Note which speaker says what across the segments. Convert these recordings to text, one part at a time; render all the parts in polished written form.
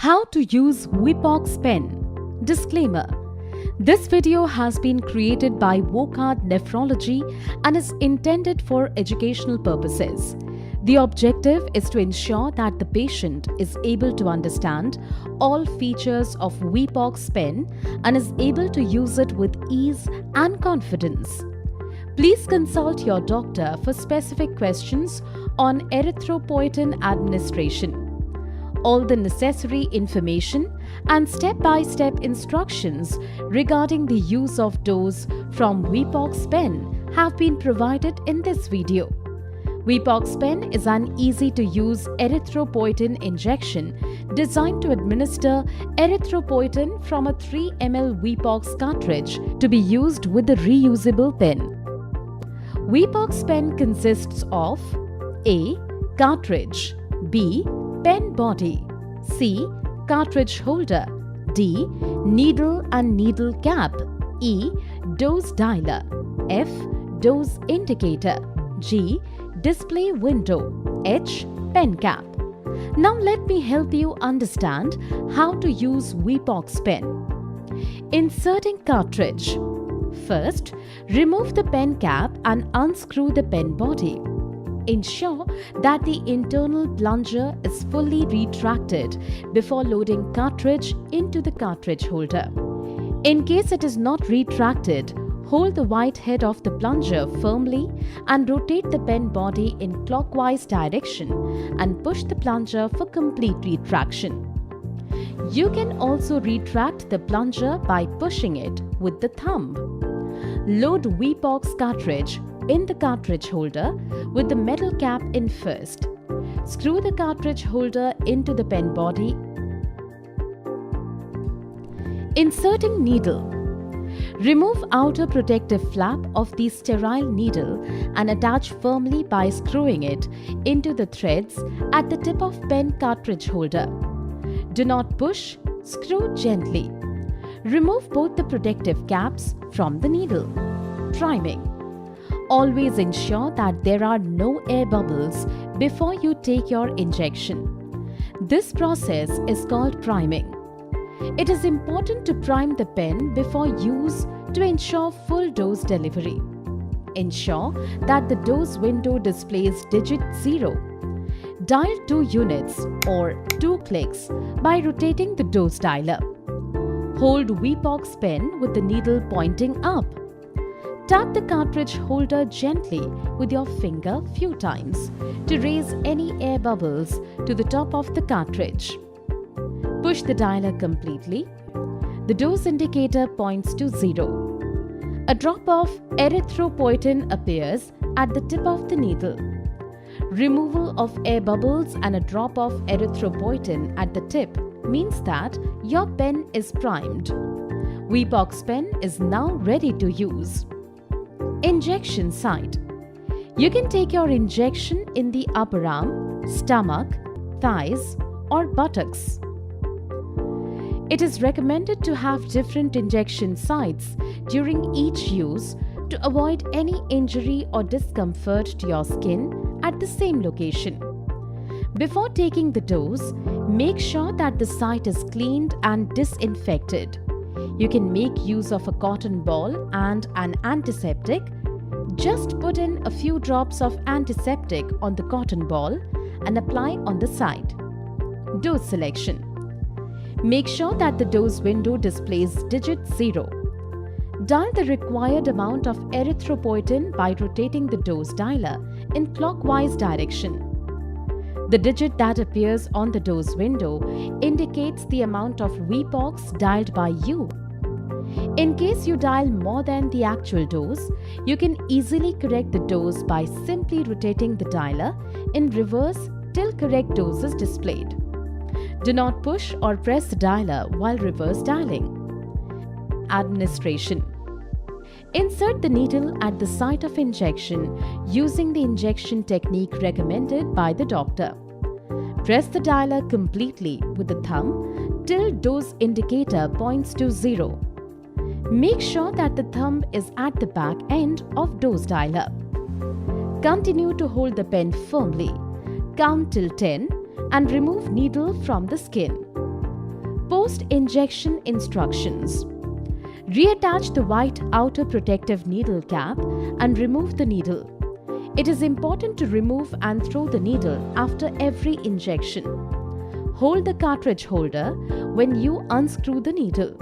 Speaker 1: How to use Wepox Pen. Disclaimer: this video has been created by Wockhardt Nephrology and is intended for educational purposes. The objective is to ensure that the patient is able to understand all features of Wepox Pen and is able to use it with ease and confidence. Please consult your doctor for specific questions on erythropoietin administration. All the necessary information and step-by-step instructions regarding the use of dose from Wepox Pen have been provided in this video. Wepox Pen is an easy-to-use erythropoietin injection designed to administer erythropoietin from a 3 ml Wepox cartridge to be used with the reusable pen. Wepox Pen consists of A. Cartridge, B. Pen body, C. Cartridge holder, D. Needle and needle cap, E. Dose dialer, F. Dose indicator, G. Display window, H. Pen cap. Now let me help you understand how to use Wepox Pen. Inserting cartridge. First, remove the pen cap and unscrew the pen body. Ensure that the internal plunger is fully retracted before loading cartridge into the cartridge holder. In case it is not retracted, hold the white head of the plunger firmly and rotate the pen body in clockwise direction and push the plunger for complete retraction. You can also retract the plunger by pushing it with the thumb. Load Wepox cartridge in the cartridge holder with the metal cap in first. Screw the cartridge holder into the pen body. Inserting needle. Remove outer protective flap of the sterile needle and attach firmly by screwing it into the threads at the tip of pen cartridge holder. Do not push, screw gently. Remove both the protective caps from the needle. Priming. Always ensure that there are no air bubbles before you take your injection. This process is called priming. It is important to prime the pen before use to ensure full dose delivery. Ensure that the dose window displays digit 0. Dial 2 units or 2 clicks by rotating the dose dialer. Hold Wepox Pen with the needle pointing up. Tap the cartridge holder gently with your finger few times to raise any air bubbles to the top of the cartridge. Push the dialer completely. The dose indicator points to 0. A drop of erythropoietin appears at the tip of the needle. Removal of air bubbles and a drop of erythropoietin at the tip means that your pen is primed. Wepox Pen is now ready to use. Injection site. You can take your injection in the upper arm, stomach, thighs, or buttocks. It is recommended to have different injection sites during each use to avoid any injury or discomfort to your skin at the same location. Before taking the dose, make sure that the site is cleaned and disinfected. You can make use of a cotton ball and an antiseptic. Just put in a few drops of antiseptic on the cotton ball and apply on the site. Dose selection. Make sure that the dose window displays digit 0. Dial the required amount of erythropoietin by rotating the dose dialer in clockwise direction. The digit that appears on the dose window indicates the amount of Wepox dialed by you. In case you dial more than the actual dose, you can easily correct the dose by simply rotating the dialer in reverse till correct dose is displayed. Do not push or press the dialer while reverse dialing. Administration. Insert the needle at the site of injection using the injection technique recommended by the doctor. Press the dialer completely with the thumb till dose indicator points to 0. Make sure that the thumb is at the back end of dose dialer. Continue to hold the pen firmly. Count till 10 and remove needle from the skin. Post-injection instructions. Reattach the white outer protective needle cap and remove the needle. It is important to remove and throw the needle after every injection. Hold the cartridge holder when you unscrew the needle.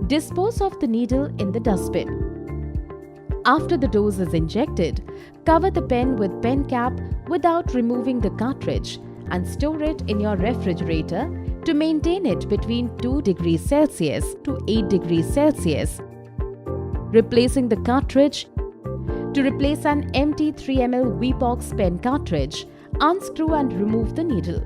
Speaker 1: Dispose of the needle in the dustbin. After the dose is injected, cover the pen with pen cap without removing the cartridge and store it in your refrigerator to maintain it between 2 degrees Celsius to 8 degrees Celsius. Replacing the cartridge. To replace an empty 3 ml Wepox Pen cartridge, unscrew and remove the needle.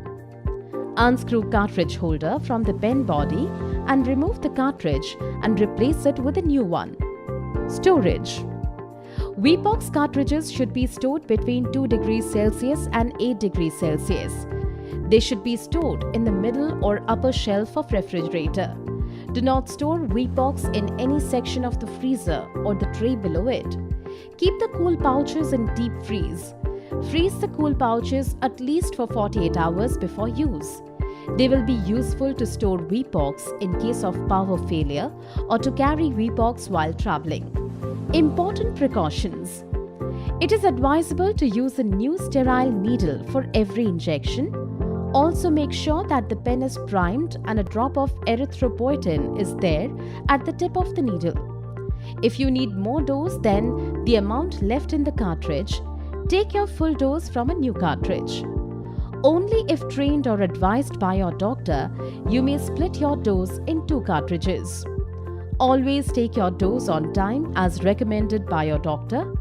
Speaker 1: Unscrew cartridge holder from the pen body and remove the cartridge and replace it with a new one. Storage. Wepox cartridges should be stored between 2 degrees Celsius and 8 degrees Celsius. They should be stored in the middle or upper shelf of refrigerator. Do not store Wepox in any section of the freezer or the tray below it. Keep the cool pouches in deep freeze. Freeze the cool pouches at least for 48 hours before use. They will be useful to store Wepox in case of power failure or to carry Wepox while traveling. Important precautions. It is advisable to use a new sterile needle for every injection. Also make sure that the pen is primed and a drop of erythropoietin is there at the tip of the needle. If you need more dose than the amount left in the cartridge, take your full dose from a new cartridge. Only if trained or advised by your doctor, you may split your dose in 2 cartridges. Always take your dose on time as recommended by your doctor.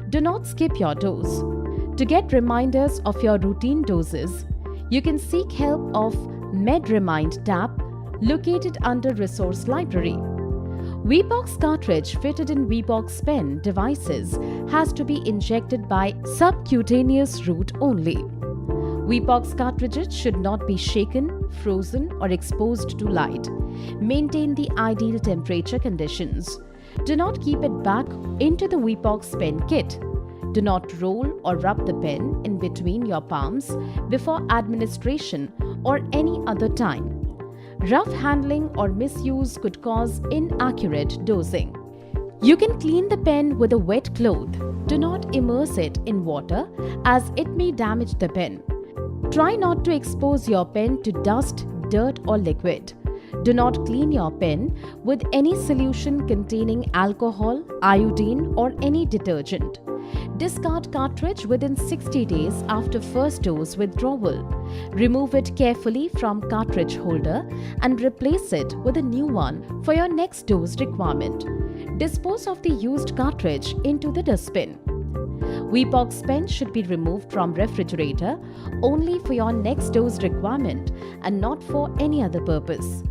Speaker 1: Do not skip your dose. To get reminders of your routine doses, you can seek help of MedRemind tab located under Resource Library. Wepox cartridge fitted in Wepox Pen devices has to be injected by subcutaneous route only. Wepox cartridges should not be shaken, frozen or exposed to light. Maintain the ideal temperature conditions. Do not keep it back into the Wepox Pen kit. Do not roll or rub the pen in between your palms before administration or any other time. Rough handling or misuse could cause inaccurate dosing. You can clean the pen with a wet cloth. Do not immerse it in water as it may damage the pen. Try not to expose your pen to dust, dirt or liquid. Do not clean your pen with any solution containing alcohol, iodine or any detergent. Discard cartridge within 60 days after first dose withdrawal. Remove it carefully from cartridge holder and replace it with a new one for your next dose requirement. Dispose of the used cartridge into the dustbin. Wepox Pen should be removed from refrigerator only for your next dose requirement and not for any other purpose.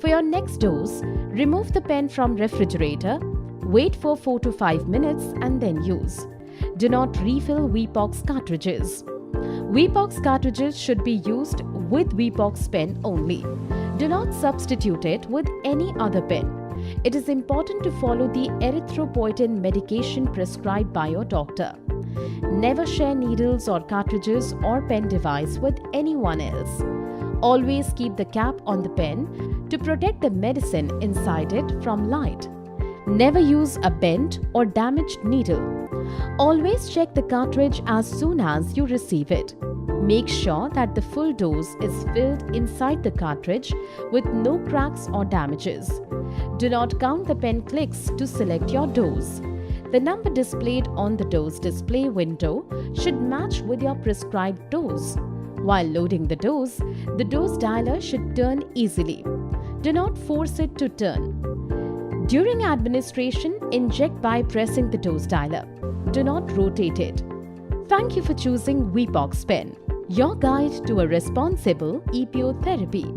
Speaker 1: For your next dose, remove the pen from refrigerator, wait for 4 to 5 minutes and then use. Do not refill Wepox cartridges. Wepox cartridges should be used with Wepox Pen only. Do not substitute it with any other pen. It is important to follow the erythropoietin medication prescribed by your doctor. Never share needles or cartridges or pen device with anyone else. Always keep the cap on the pen to protect the medicine inside it from light. Never use a bent or damaged needle. Always check the cartridge as soon as you receive it. Make sure that the full dose is filled inside the cartridge with no cracks or damages. Do not count the pen clicks to select your dose. The number displayed on the dose display window should match with your prescribed dose. While loading the dose dialer should turn easily. Do not force it to turn. During administration, inject by pressing the dose dialer. Do not rotate it. Thank you for choosing Wepox Pen, your guide to a responsible EPO therapy.